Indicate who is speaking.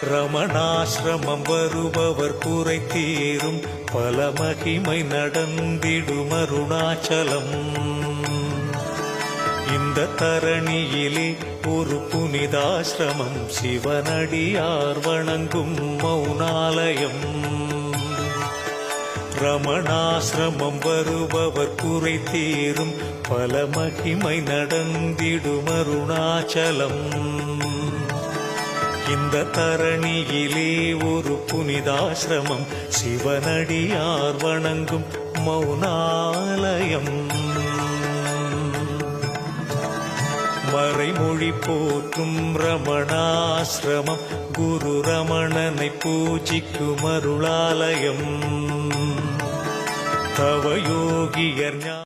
Speaker 1: ரமணாசிரமம் வருபவர் குறை தீரும் பல மகிமை நடந்திடும் அருணாச்சலம். இந்த தரணியிலே ஒரு புனிதாசிரமம் சிவனடியார் வணங்கும் மௌனாலயம். ரமணாசிரமம் வருபவர் குறை தீரும் பல மகிமை நடந்திடும் அருணாச்சலம். இந்த தரணியிலே ஒரு புனிதாசிரமம் சிவனடியார் வணங்கும் மௌனாலயம். மறைமொழி போற்றும் ரமணாசிரமம் குரு ரமணனை பூஜிக்கும் அருளாலயம். தவயோகியர்